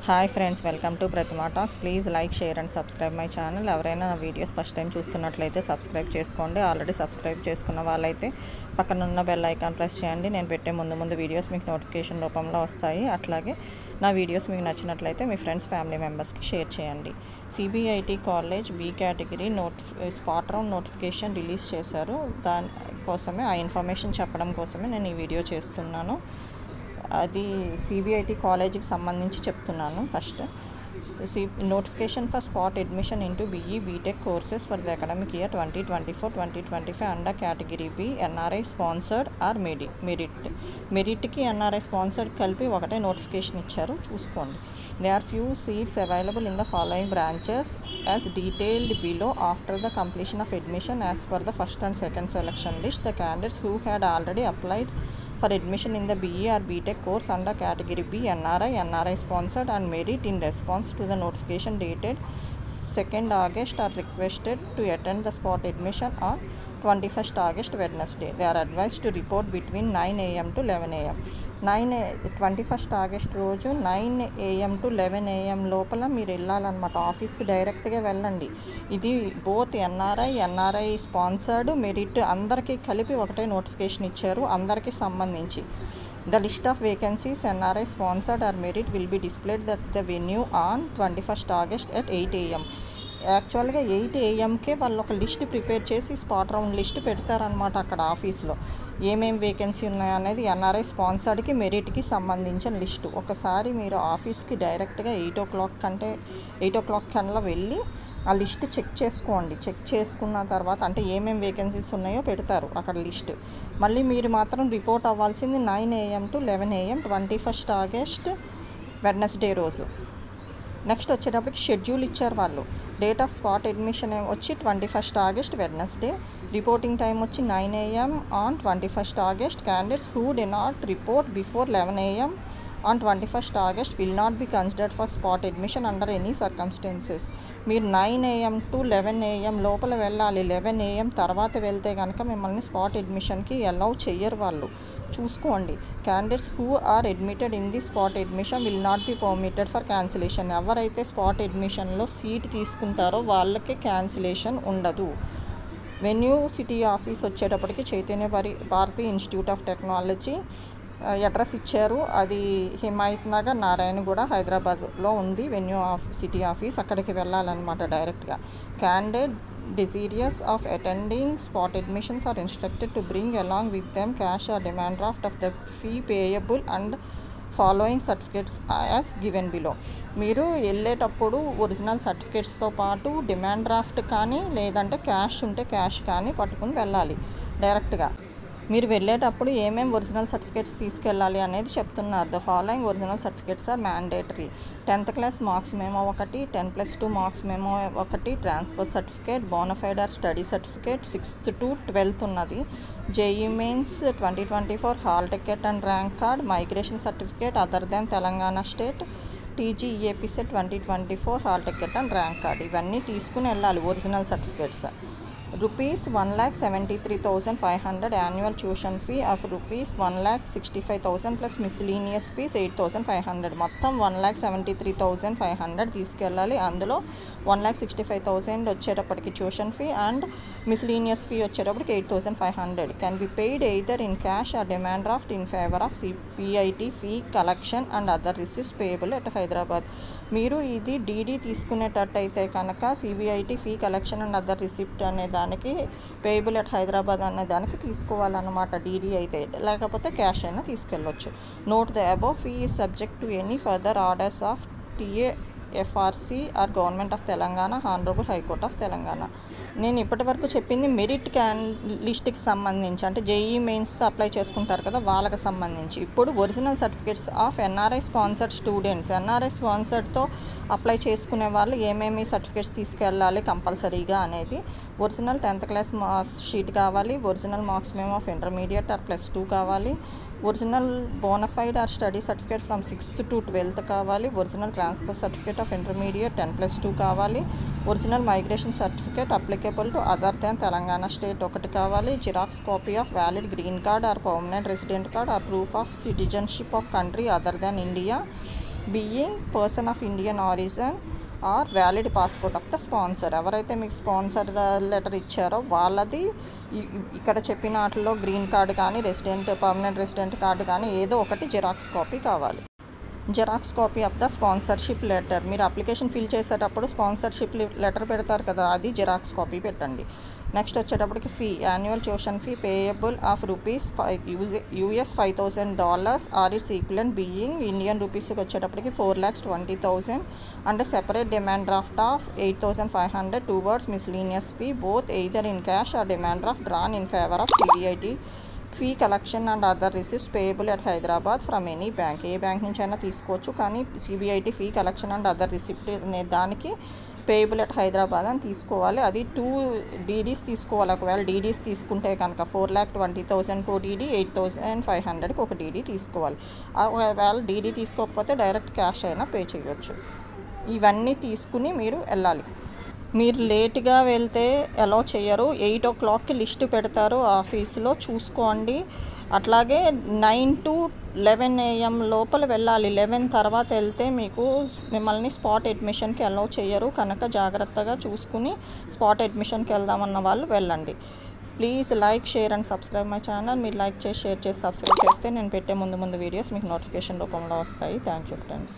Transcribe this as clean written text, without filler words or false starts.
Hi friends, welcome to Pratima talks. Please like, share and subscribe my channel. ఎవరైనా నా videos first time చూస్తున్నట్లయితే subscribe చేసుకోండి. Already subscribe చేసుకున్న వాళ్ళైతే పక్కనున్న బెల్ ఐకాన్ ప్రెస్ చేయండి. నేను పెట్టే ముందు వీడియోస్ మీకు నోటిఫికేషన్ రూపంలో వస్తాయి. అట్లాగే నా వీడియోస్ మీకు నచ్చినట్లయితే మీ ఫ్రెండ్స్, ఫ్యామిలీ మెంబర్స్కి షేర్ చేయండి. CBIT college B category spot round notification release చేశారు. దానికోసమే ఆ ఇన్ఫర్మేషన్ చెప్పడం కోసమే నేను ఈ వీడియో చేస్తున్నాను. అది సిబిఐటి కాలేజీకి సంబంధించి చెప్తున్నాను. First notification for spot admission into BE BTech courses for the academic year 2024-2025 under category B NRI sponsored or మెరిట్కి ఎన్ఆర్ఐ స్పాన్సర్డ్ కలిపి ఒకటే నోటిఫికేషన్ ఇచ్చారు. చూసుకోండి. They are few seats available in the following branches as detailed below after the completion of admission as per the first and second selection list. The candidates who had already applied for admission in the BE or BTech course under category B NRI sponsored and merit in response to the notification dated 2nd August are requested to attend the spot admission on 21st August Wednesday. They are advised to report between 9 AM to 11 AM. 21st August రోజు 9 AM to 11 AM లోపల మీరు వెళ్ళాలన్నమాట. ఆఫీస్కి డైరెక్ట్గా వెళ్ళండి. ఇది both NRI sponsored, merit అందరికీ కలిపి ఒకటే నోటిఫికేషన్ ఇచ్చారు. అందరికీ సంబంధించి The list of vacancies NRI sponsored or merit will be displayed at the venue on 21st August at 8 AM. యాక్చువల్గా 8 AMకే వాళ్ళు ఒక లిస్ట్ ప్రిపేర్ చేసి స్పాట్ రౌండ్ లిస్ట్ పెడతారనమాట. అక్కడ ఆఫీస్లో ఏమేమి వేకెన్సీ ఉన్నాయనేది ఎన్ఆర్ఐ స్పాన్సర్డ్కి, మెరిట్కి సంబంధించిన లిస్టు. ఒకసారి మీరు ఆఫీస్కి డైరెక్ట్గా 8 o'clock కన్నా వెళ్ళి ఆ లిస్ట్ చెక్ చేసుకోండి. చెక్ చేసుకున్న తర్వాత అంటే ఏమేమి వేకెన్సీస్ ఉన్నాయో పెడతారు అక్కడ లిస్ట్. మళ్ళీ మీరు మాత్రం రిపోర్ట్ అవ్వాల్సింది 9 AM to 11 AM 21st August Wednesday రోజు. నెక్స్ట్ వచ్చేటప్పటికి షెడ్యూల్ ఇచ్చారు వాళ్ళు. డేట్ ఆఫ్ స్పాట్ అడ్మిషన్ వచ్చి 21st August Wednesday. Reporting time వచ్చి 9 AM on 21st August. Candidates who did not report before 11 AM on 21st August will not be considered for spot admission under any circumstances. మీరు 9 AM to 11 AM లోపల వెళ్ళాలి. 11 AM తర్వాత వెళ్తే కనుక మిమ్మల్ని spot అడ్మిషన్కి allow చెయ్యరు వాళ్ళు. చూసుకోండి. Candidates who are admitted in the spot admission will not be permitted for cancellation. ఎవరైతే స్పాట్ అడ్మిషన్లో సీట్ తీసుకుంటారో వాళ్ళకి క్యాన్సిలేషన్ ఉండదు. వెన్యూ సిటీ ఆఫీస్ వచ్చేటప్పటికి Chaitanya Bharathi institute of technology address ఇచ్చారు. అది హిమాయత్ నగర్, నారాయణగూడ, హైదరాబాద్లో ఉంది వెన్యూ సిటీ ఆఫీస్. అక్కడికి వెళ్ళాలన్నమాట డైరెక్ట్గా. Candidate desirous of attending spot admissions are instructed to bring along with them cash or demand draft of the fee payable and following certificates as given below. మీరు వెళ్ళేటప్పుడు original సర్టిఫికేట్స్తో పాటు demand draft కానీ లేదంటే cash ఉంటే cash కానీ పట్టుకుని వెళ్ళాలి డైరెక్ట్గా. మీరు వెళ్ళేటప్పుడు ఏమేమి ఒరిజినల్ సర్టిఫికేట్స్ తీసుకెళ్ళాలి అనేది చెప్తున్నారు. The following original certificates are mandatory. 10th class marks memo 1, 10+2 marks memo 1, transfer certificate, bonafide or study certificate 6th to 12th ఉన్నది. JEE Mains 2024 hall ticket and rank card, migration certificate other than Telangana state, TGEAPCET 2024 hall ticket and rank card. ఇవన్నీ తీసుకుని వెళ్ళాలి original certificates. Rupees 1,73,500 annual tuition fee of rupees 1,65,000 plus miscellaneous fees 8,500. మొత్తం 1,73,500 తీసుకెళ్ళాలి. అందులో 1,65,000 వచ్చేటప్పటికి tuition fee and miscellaneous fee వచ్చేటప్పటికి 8,500 can be paid either in cash or demand draft in favour of CPIT fee collection and other receives payable at Hyderabad. మీరు ఇది DD తీసుకునేటట్టయితే కనుక CBIT fee collection and other receipt అనే దానికి payable at Hyderabad అనే దానికి తీసుకోవాలన్నమాట. డీడీ అయితే, లేకపోతే క్యాష్ అయినా తీసుకెళ్ళొచ్చు. Note the above fee is subject to any further orders of TAFRC or government of Telangana, honourable high court of Telangana. నేను ఇప్పటి వరకు చెప్పింది మెరిట్ లిస్ట్కి సంబంధించి, అంటే జేఈ మెయిన్స్తో అప్లై చేసుకుంటారు కదా వాళ్ళకి సంబంధించి. ఇప్పుడు original certificates of NRI sponsored students. NRI స్పాన్సర్డ్తో అప్లై చేసుకునే వాళ్ళు ఏమేమి సర్టిఫికేట్స్ తీసుకెళ్ళాలి కంపల్సరీగా అనేది. Original 10th class marks sheet కావాలి. Original marks memo of intermediate or +2 కావాలి. Original bonafide or study certificate from 6th to 12th కావాలి. Original transfer certificate of intermediate 10+2 కావాలి. Original migration certificate applicable to other than Telangana state 1 కావాలి. Xerox copy of valid green card or permanent resident card or proof of citizenship of country other than India being person of Indian origin or valid passport of the sponsor. ఎవరైతే మీకు sponsor letter ఇచ్చారో వాళ్ళది ఇక్కడ చెప్పిన వాటిలో green card కానీ permanent resident card కానీ ఏదో ఒకటి జిరాక్స్ కాపీ కావాలి. Xerox copy of the sponsorship letter. మీరు అప్లికేషన్ ఫిల్ చేసేటప్పుడు స్పాన్సర్షిప్ లెటర్ పెడతారు కదా, అది జెరాక్స్ కాపీ పెట్టండి. నెక్స్ట్ వచ్చేటప్పటికి fee, annual tuition fee payable of $5,000 are it's equivalent being Indian రూపీస్కి వచ్చేటప్పటికి 4,20,000 and separate demand draft of 8,500 towards miscellaneous fee both either in cash or demand draft drawn in favour of CBIT fee collection and other receipts payable at Hyderabad from any bank. ఏ bank నుంచి అయినా తీసుకోవచ్చు, కానీ CBIT fee collection and other receipt అనే దానికి payable at Hyderabad అని తీసుకోవాలి. అది 2 DDs తీసుకోవాలి. ఒకవేళ DDs తీసుకుంటే కనుక 4,20,000 DD, 8,500 ఒక DD తీసుకోవాలి. ఒకవేళ DD తీసుకోకపోతే డైరెక్ట్ క్యాష్ అయినా పే చేయవచ్చు. ఇవన్నీ తీసుకుని మీరు వెళ్ళాలి. మీరు లేట్గా వెళ్తే అలౌ చేయరు. 8 o'clockకి లిస్ట్ పెడతారు ఆఫీస్లో, చూసుకోండి. అట్లాగే 9 to 11 AM లోపల వెళ్ళాలి. 11 తర్వాత వెళ్తే మిమ్మల్ని స్పాట్ అడ్మిషన్కి అలౌ చేయరు. కనుక జాగ్రత్తగా చూసుకుని స్పాట్ అడ్మిషన్కి వెళ్దామన్న వాళ్ళు వెళ్ళండి. Please like, share and subscribe my channel. మీరు లైక్ చేసి, షేర్ చేసి, సబ్స్క్రైబ్ చేస్తే నేను పెట్టే ముందు వీడియోస్ మీకు నోటిఫికేషన్ రూపంలో వస్తాయి. Thank you friends.